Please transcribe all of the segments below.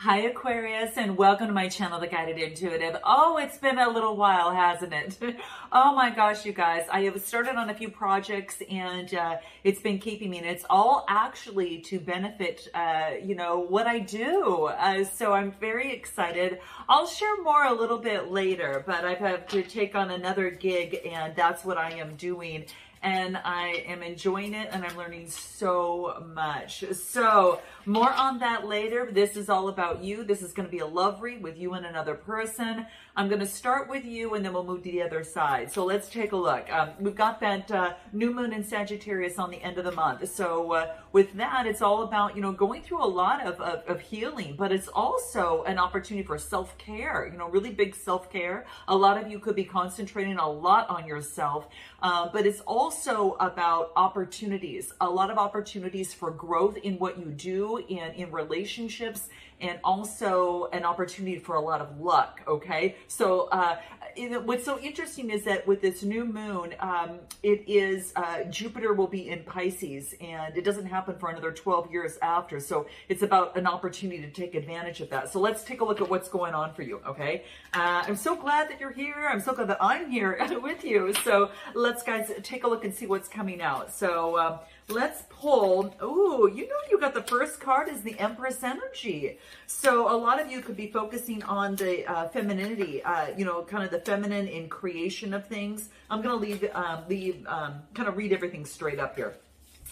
Hi Aquarius, and welcome to my channel, The Guided Intuitive. Oh, it's been a little while, hasn't it? Oh my gosh, you guys. I have started on a few projects and it's been keeping me, and it's all actually to benefit, what I do. So I'm very excited. I'll share more a little bit later, but I've had to take on another gig and that's what I am doing. And I am enjoying it and I'm learning so much. So more on that later. This is all about you. This is going to be a love read with you and another person. I'm going to start with you and then we'll move to the other side. So let's take a look. We've got that new moon in Sagittarius on the end of the month. So with that, it's all about, going through a lot of healing, but it's also an opportunity for self-care, really big self-care. A lot of you could be concentrating a lot on yourself, but it's also about opportunities, a lot of opportunities for growth in what you do and in relationships, and also an opportunity for a lot of luck. Okay. So, what's so interesting is that with this new moon, it is, Jupiter will be in Pisces and it doesn't happen for another 12 years after. So it's about an opportunity to take advantage of that. So let's take a look at what's going on for you. Okay. I'm so glad that you're here. I'm so glad that I'm here with you. So let's guys take a look and see what's coming out. So, let's pull. Oh, you got the first card is the Empress energy. So a lot of you could be focusing on the femininity, kind of the feminine in creation of things. I'm going to kind of read everything straight up here.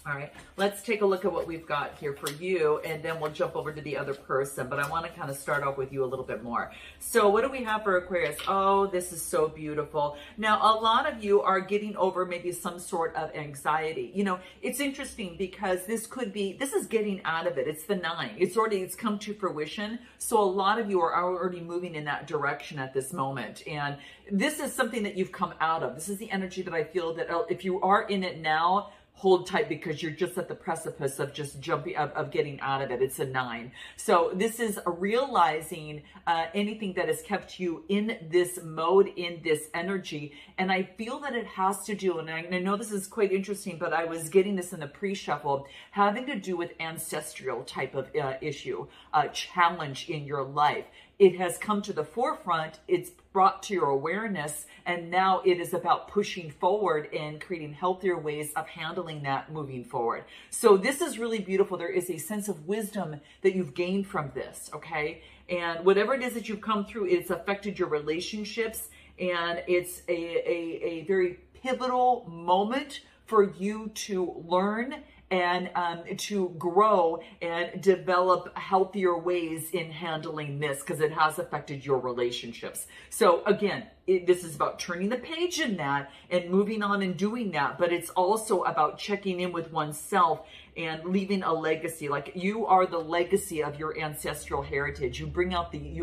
All right, let's take a look at what we've got here for you, and then we'll jump over to the other person. But I want to kind of start off with you a little bit more. So what do we have for Aquarius? Oh, this is so beautiful. Now, a lot of you are getting over maybe some sort of anxiety. It's interesting because this is getting out of it. It's the 9. It's come to fruition. So a lot of you are already moving in that direction at this moment. And this is something that you've come out of. This is the energy that I feel that if you are in it now, hold tight, because you're just at the precipice of just jumping of getting out of it. It's a 9. So this is realizing anything that has kept you in this mode, in this energy. And I feel that it has to do, and I know this is quite interesting, but I was getting this in the pre-shuffle, having to do with ancestral type of issue, challenge in your life. It has come to the forefront. It's brought to your awareness, and now it is about pushing forward and creating healthier ways of handling that moving forward. So this is really beautiful. There is a sense of wisdom that you've gained from this, okay? And whatever it is that you've come through, it's affected your relationships, and it's a very pivotal moment for you to learn and to grow and develop healthier ways in handling this, because it has affected your relationships. So again, this is about turning the page in that and moving on and doing that, but it's also about checking in with oneself and leaving a legacy. Like, you are the legacy of your ancestral heritage. You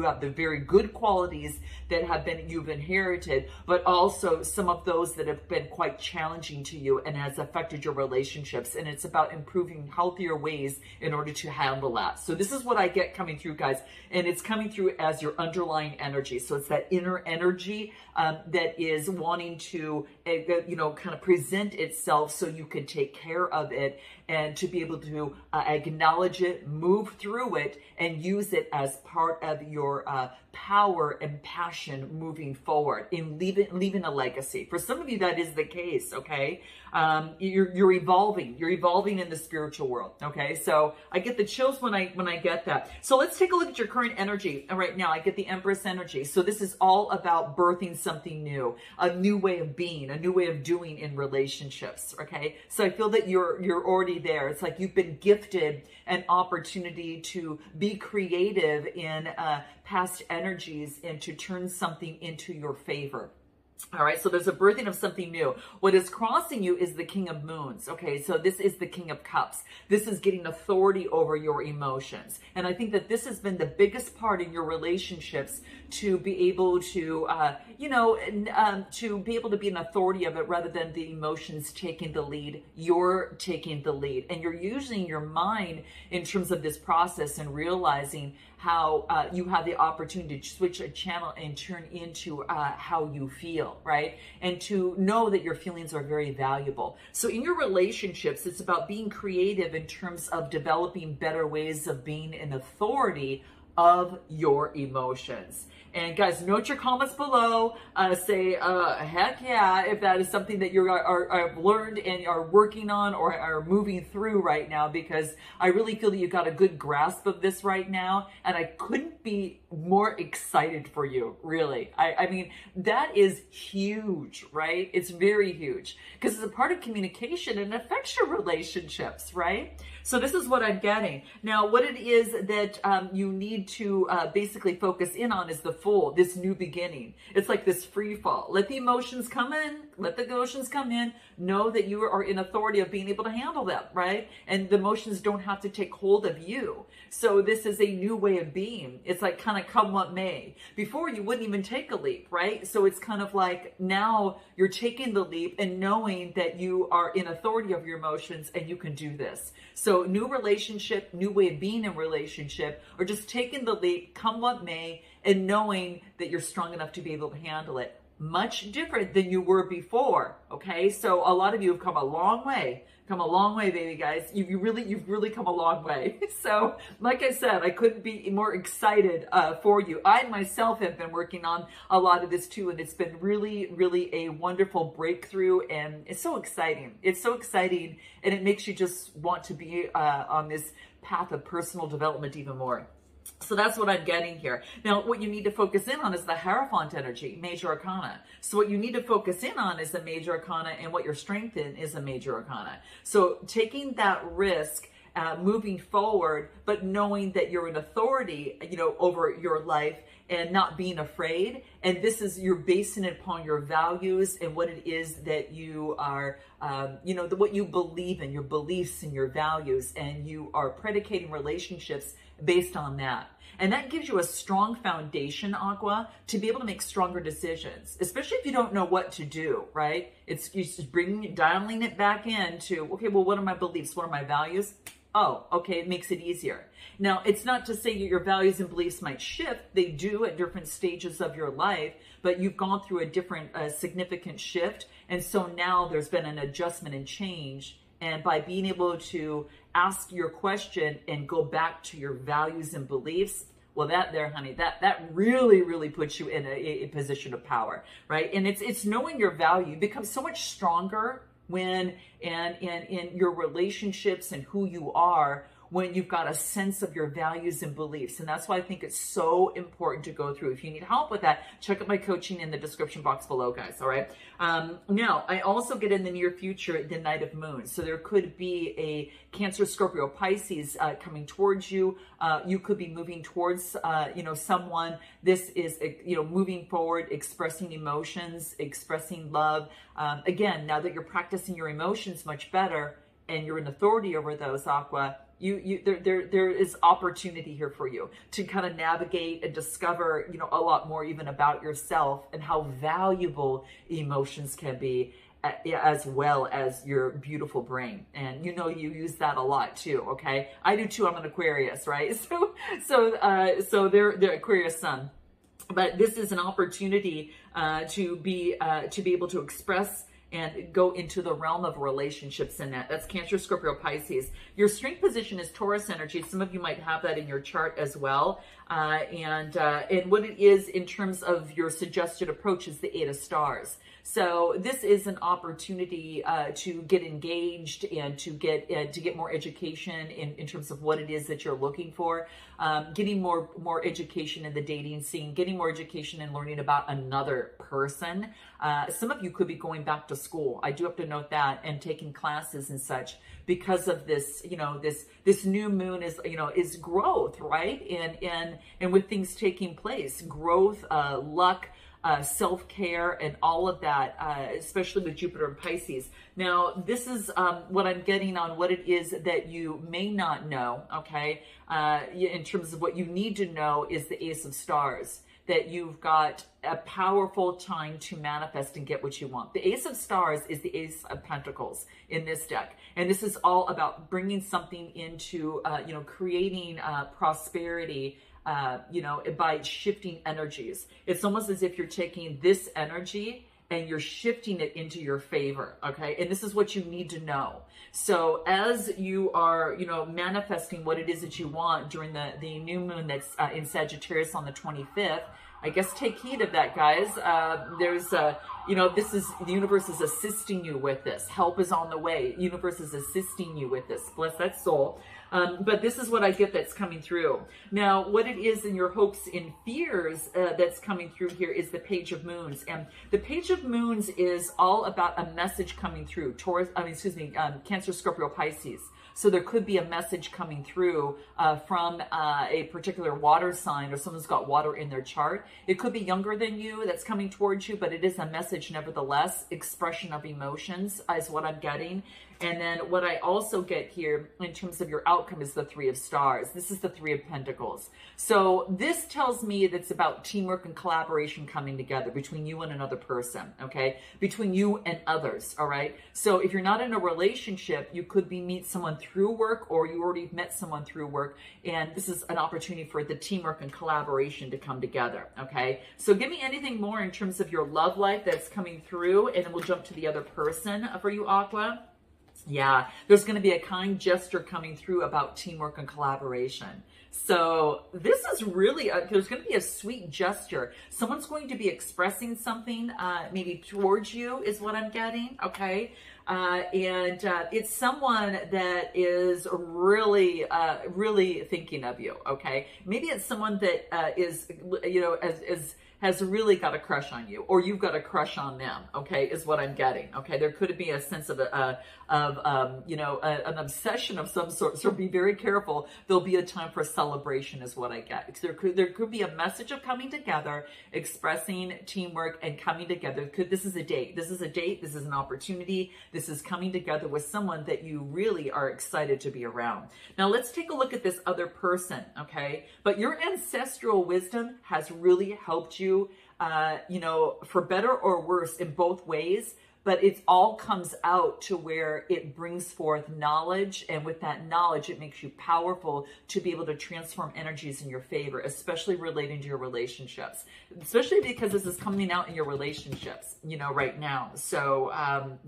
have the very good qualities that you've inherited, but also some of those that have been quite challenging to you and has affected your relationships. And it's about improving healthier ways in order to handle that. So this is what I get coming through, guys. And it's coming through as your underlying energy. So it's that inner energy that is wanting to, kind of present itself so you can take care of it, and to be able to acknowledge it, move through it, and use it as part of your power and passion moving forward, in leaving a legacy. For some of you, that is the case, okay? You're evolving. You're evolving in the spiritual world, okay? So I get the chills when I get that. So let's take a look at your current energy. Right now, I get the Empress energy. So this is all about birthing something new, a new way of being, a new way of doing in relationships, okay? So I feel that you're already there. It's like you've been gifted an opportunity to be creative in past energies and to turn something into your favor. All right, so there's a birthing of something new. What is crossing you is the King of Moons. Okay, so this is the King of Cups. This is getting authority over your emotions. And I think that this has been the biggest part in your relationships, to be able to, to be able to be an authority of it rather than the emotions taking the lead. You're taking the lead. And you're using your mind in terms of this process and realizing how you have the opportunity to switch a channel and turn into how you feel, right? And to know that your feelings are very valuable. So in your relationships, it's about being creative in terms of developing better ways of being an authority of your emotions. And guys, note your comments below. Say, heck yeah, if that is something that you are learned and are working on or are moving through right now, because I really feel that you've got a good grasp of this right now. And I couldn't be more excited for you, really. I mean, that is huge, right? It's very huge because it's a part of communication and affects your relationships, right? So this is what I'm getting. Now, what it is that you need to basically focus in on is the full, this new beginning. It's like this free fall. Let the emotions come in. Let the emotions come in. Know that you are in authority of being able to handle them, right? And the emotions don't have to take hold of you. So this is a new way of being. It's like kind of come what may. Before, you wouldn't even take a leap, right? So it's kind of like now you're taking the leap and knowing that you are in authority of your emotions and you can do this. So new relationship, new way of being in relationship, or just taking the leap, come what may, and knowing that you're strong enough to be able to handle it. Much different than you were before, okay? So a lot of you have come a long way. Come a long way, baby guys. You've really come a long way. So, like I said, I couldn't be more excited for you. I myself have been working on a lot of this too, and it's been really, really a wonderful breakthrough, and it's so exciting. It's so exciting, and it makes you just want to be on this path of personal development even more. So that's what I'm getting here. Now, what you need to focus in on is the Hierophant energy, Major Arcana. So what you need to focus in on is the Major Arcana, and what your strength in is a Major Arcana. So taking that risk, moving forward, but knowing that you're in authority, over your life and not being afraid. And this is, you're basing it upon your values and what it is that you are, what you believe in, your beliefs and your values, and you are predicating relationships based on that. And that gives you a strong foundation, Aqua, to be able to make stronger decisions, especially if you don't know what to do, right? It's just dialing it back into, okay, well, what are my beliefs? What are my values? Oh, okay, it makes it easier. Now, it's not to say that your values and beliefs might shift. They do at different stages of your life, but you've gone through a different significant shift. And so now there's been an adjustment and change. And by being able to ask your question and go back to your values and beliefs, well, that there, honey, that really, really puts you in a position of power, right? And it's knowing your value. You become so much stronger when and in your relationships and who you are, when you've got a sense of your values and beliefs. And that's why I think it's so important to go through. If you need help with that, check out my coaching in the description box below, guys. All right. Now, I also get in the near future the night of moon. So there could be a Cancer, Scorpio, Pisces coming towards you. You could be moving towards, someone. This is, moving forward, expressing emotions, expressing love. Again, now that you're practicing your emotions much better and you're in authority over those, Aqua, there is opportunity here for you to kind of navigate and discover, a lot more even about yourself and how valuable emotions can be, as well as your beautiful brain. And you use that a lot too. Okay, I do too. I'm an Aquarius, right? So they're Aquarius sun, but this is an opportunity to be able to express and go into the realm of relationships in that. That's Cancer, Scorpio, Pisces. Your strength position is Taurus energy. Some of you might have that in your chart as well. And what it is in terms of your suggested approach is the 8 of Stars. So this is an opportunity to get engaged and to get more education in terms of what it is that you're looking for. Getting more education in the dating scene, getting more education and learning about another person. Some of you could be going back to school. I do have to note that, and taking classes and such, because of this, this new moon is growth, right? And with things taking place, growth, luck, self-care, and all of that, especially with Jupiter and Pisces. Now, this is what I'm getting on what it is that you may not know, okay? In terms of what you need to know is the Ace of Stars, that you've got a powerful time to manifest and get what you want. The Ace of Stars is the Ace of Pentacles in this deck. And this is all about bringing something into, creating prosperity, by shifting energies. It's almost as if you're taking this energy and you're shifting it into your favor, okay? And this is what you need to know. So as you are, you know, manifesting what it is that you want during the new moon that's in Sagittarius on the 25th, I guess take heed of that, guys. You know, this is, the universe is assisting you with this. Help is on the way. Universe is assisting you with this. Bless that soul. But this is what I get that's coming through. Now, what it is in your hopes and fears that's coming through here is the Page of Moons. And the Page of Moons is all about a message coming through. Cancer, Scorpio, Pisces. So there could be a message coming through from a particular water sign, or someone's got water in their chart. It could be younger than you that's coming towards you, but it is a message nevertheless. Expression of emotions is what I'm getting. And then what I also get here in terms of your outcome is the Three of Stars. This is the Three of Pentacles. So this tells me that it's about teamwork and collaboration coming together between you and another person, okay? Between you and others, all right? So if you're not in a relationship, you could meet someone through work, or you already met someone through work, and this is an opportunity for the teamwork and collaboration to come together, okay? So give me anything more in terms of your love life that's coming through, and then we'll jump to the other person for you, Aqua. Yeah, there's going to be a kind gesture coming through about teamwork and collaboration. So this is really, there's going to be a sweet gesture. Someone's going to be expressing something maybe towards you is what I'm getting, okay? And it's someone that is really, really thinking of you, okay? Maybe it's someone that is, you know, has really got a crush on you, or you've got a crush on them, okay, is what I'm getting, okay? There could be a sense of, you know, an obsession of some sort, so be very careful. There'll be a time for celebration is what I get. There could be a message of coming together, expressing teamwork and coming together. This is a date. This is a date. This is an opportunity. This is coming together with someone that you really are excited to be around. Now, let's take a look at this other person, okay? But your ancestral wisdom has really helped you, you know, for better or worse in both ways, but it all comes out to where it brings forth knowledge, and with that knowledge, it makes you powerful to be able to transform energies in your favor, especially relating to your relationships, especially because this is coming out in your relationships, you know, right now. So,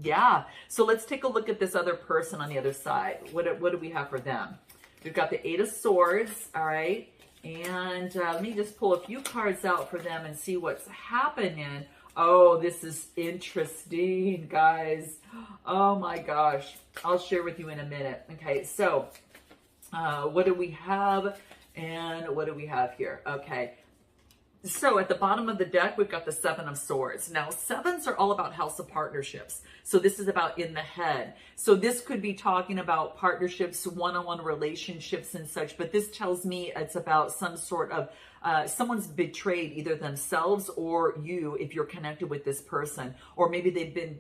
yeah. So let's take a look at this other person on the other side. What do we have for them? We've got the Eight of Swords, all right? And let me just pull a few cards out for them and see what's happening. Oh, this is interesting, guys. Oh my gosh. I'll share with you in a minute. Okay, so what do we have? And what do we have here? Okay. So at the bottom of the deck, we've got the Seven of Swords. Now, sevens are all about house of partnerships. So this is about in the head. So this could be talking about partnerships, one-on-one relationships and such, but this tells me it's about some sort of, someone's betrayed either themselves or you if you're connected with this person, or maybe they've been,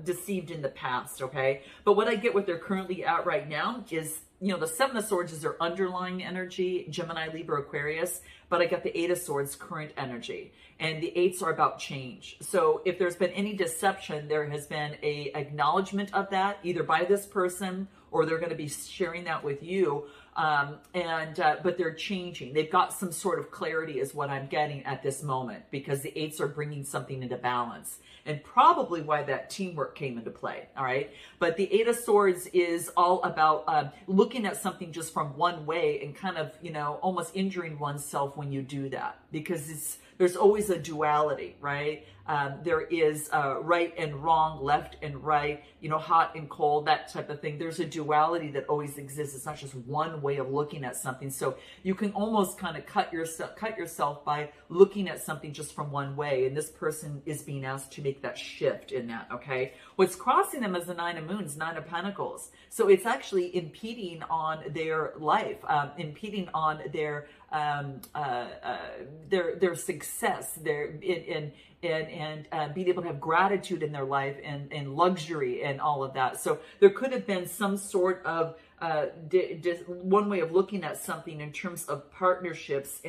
deceived in the past, okay? But what I get what they're currently at right now is, you know, the Seven of Swords is their underlying energy, Gemini, Libra, Aquarius, but I got the Eight of Swords current energy, and the eights are about change. So if there's been any deception, there has been a acknowledgement of that either by this person, or they're going to be sharing that with you. But they're changing. They've got some sort of clarity is what I'm getting at this moment, because the eights are bringing something into balance, and probably why that teamwork came into play. All right. But the Eight of Swords is all about looking at something just from one way and kind of, you know, almost injuring oneself when you do that, because there's always a duality, right? There is right and wrong, left and right, you know, hot and cold, that type of thing. There's a duality that always exists. It's not just one way of looking at something. So you can almost kind of cut yourself by looking at something just from one way. And this person is being asked to make that shift in that, okay? What's crossing them is the Nine of Moons, Nine of Pentacles. So it's actually impeding on their life, impeding on their success, and being able to have gratitude in their life and luxury and all of that. So there could have been some sort of one way of looking at something in terms of partnerships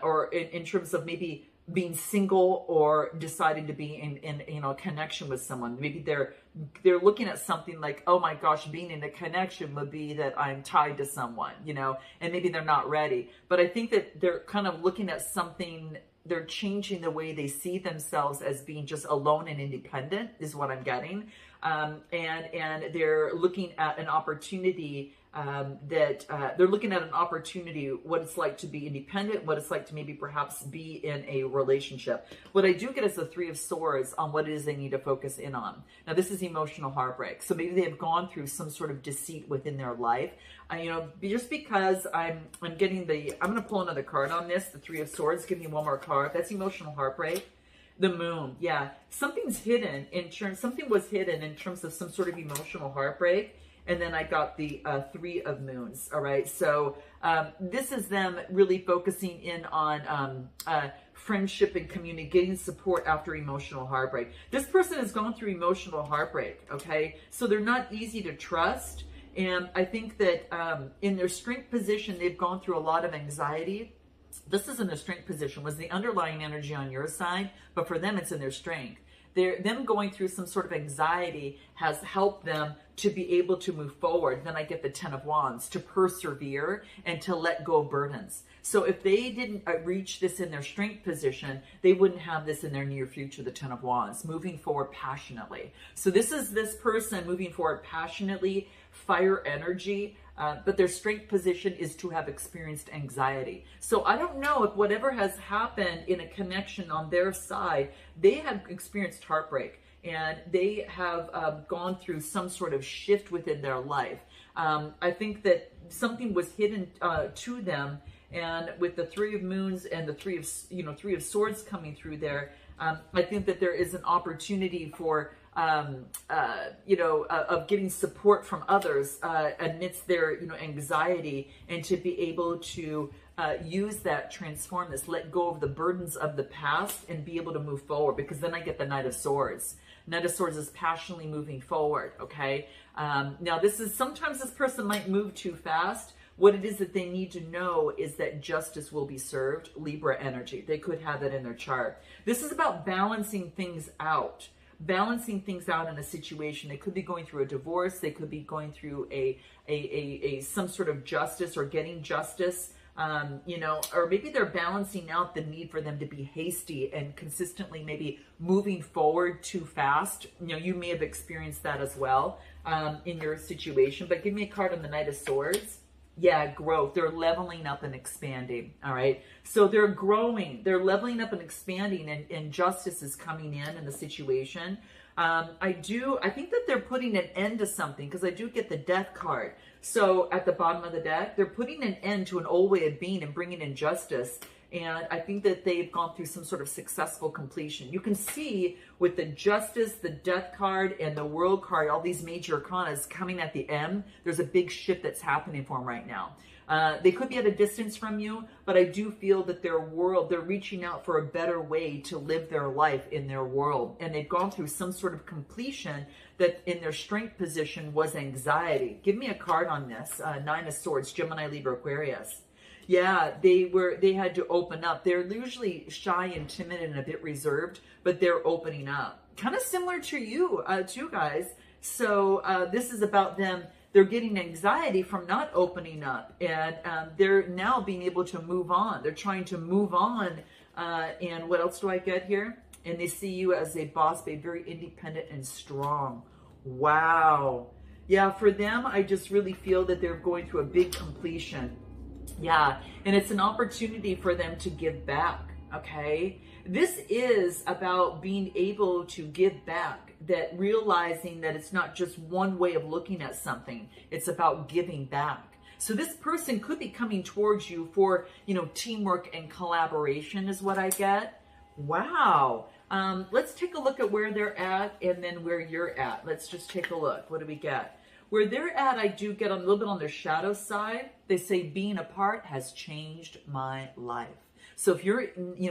or in terms of maybe being single or deciding to be in a connection with someone. Maybe they're looking at something like, oh my gosh, being in a connection would be that I'm tied to someone, you know, and maybe they're not ready. But I think that they're kind of looking at something they're changing the way they see themselves as being just alone and independent is what I'm getting. And they're looking at an opportunity they're looking at an opportunity, what it's like to be independent, what it's like to maybe perhaps be in a relationship. What I do get is the Three of Swords on what it is they need to focus in on. Now, this is emotional heartbreak. So maybe they have gone through some sort of deceit within their life. Just because I'm getting I'm going to pull another card on this, the Three of Swords. Give me one more card. That's emotional heartbreak. The Moon, yeah. Something was hidden in terms of some sort of emotional heartbreak. And then I got the Three of Moons, all right? So this is them really focusing in on friendship and communicating support after emotional heartbreak. This person has gone through emotional heartbreak, okay? So they're not easy to trust. And I think that in their strength position, they've gone through a lot of anxiety. This is in their strength position, was the underlying energy on your side, but for them, it's in their strength. Them going through some sort of anxiety has helped them to be able to move forward. Then I get the Ten of Wands, to persevere and to let go of burdens. So if they didn't reach this in their strength position, they wouldn't have this in their near future, the Ten of Wands, moving forward passionately. So this is this person moving forward passionately, fire energy, but their strength position is to have experienced anxiety. So I don't know if whatever has happened in a connection on their side, they have experienced heartbreak and they have gone through some sort of shift within their life. I think that something was hidden to them, and with the Three of Moons and the Three of Swords coming through there, I think that there is an opportunity for of getting support from others amidst their, anxiety, and to be able to use that, transform this, let go of the burdens of the past and be able to move forward. Because then I get the Knight of Swords. Knight of Swords is passionately moving forward. Okay. Now sometimes this person might move too fast. What it is that they need to know is that justice will be served. Libra energy. They could have that in their chart. This is about balancing things out. Balancing things out in a situation. They could be going through a divorce. They could be going through some sort of justice or getting justice, or maybe they're balancing out the need for them to be hasty and consistently maybe moving forward too fast. You may have experienced that as well in your situation. But give me a card on the Knight of Swords. Yeah, growth. They're leveling up and expanding. All right. So they're growing. They're leveling up and expanding, and justice is coming in the situation. I think that they're putting an end to something, because I do get the Death card. So at the bottom of the deck, they're putting an end to an old way of being and bringing in justice. And I think that they've gone through some sort of successful completion. You can see with the Justice, the Death card, and the World card, all these major arcanas coming at the end, there's a big shift that's happening for them right now. They could be at a distance from you, but I do feel that they're reaching out for a better way to live their life in their world. And they've gone through some sort of completion that in their strength position was anxiety. Give me a card on this. Nine of Swords, Gemini, Libra, Aquarius. Yeah, they had to open up. They're usually shy and timid and a bit reserved, but they're opening up. Kind of similar to you, too, guys. So this is about them. They're getting anxiety from not opening up, and they're now being able to move on. They're trying to move on. And what else do I get here? And they see you as a boss babe, very independent and strong. Wow. Yeah, for them, I just really feel that they're going through a big completion. Yeah, and it's an opportunity for them to give back, okay? This is about being able to give back, that realizing that it's not just one way of looking at something. It's about giving back. So this person could be coming towards you for, teamwork and collaboration is what I get. Wow. Let's take a look at where they're at and then where you're at. Let's just take a look. What do we get? Where they're at, I do get a little bit on their shadow side. They say being apart has changed my life. So if you're,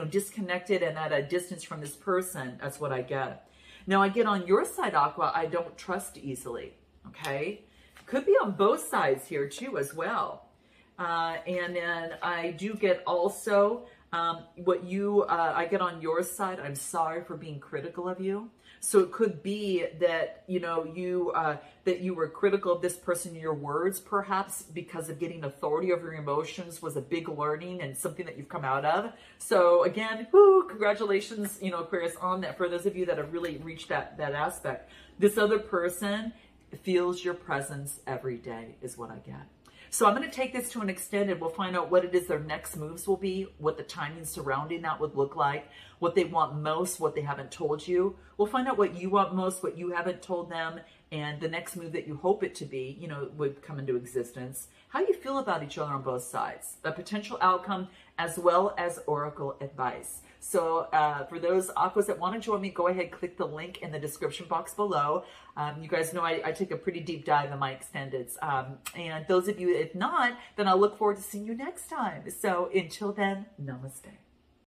disconnected and at a distance from this person, that's what I get. Now I get on your side, Aqua, I don't trust easily, okay? Could be on both sides here too as well. And then I do get also I get on your side, I'm sorry for being critical of you. So it could be that, you know, that you were critical of this person in your words, perhaps because of getting authority over your emotions was a big learning and something that you've come out of. So again, whoo, congratulations, you know, Aquarius, on that. For those of you that have really reached that aspect, this other person feels your presence every day is what I get. So I'm going to take this to an extent and we'll find out what it is their next moves will be, what the timing surrounding that would look like, what they want most, what they haven't told you. We'll find out what you want most, what you haven't told them, and the next move that you hope it to be, you know, would come into existence. How you feel about each other on both sides, a potential outcome, as well as oracle advice. So for those Aquas that want to join me, go ahead, click the link in the description box below. You guys know I take a pretty deep dive in my extendeds. And those of you, if not, then I'll look forward to seeing you next time. So until then, namaste.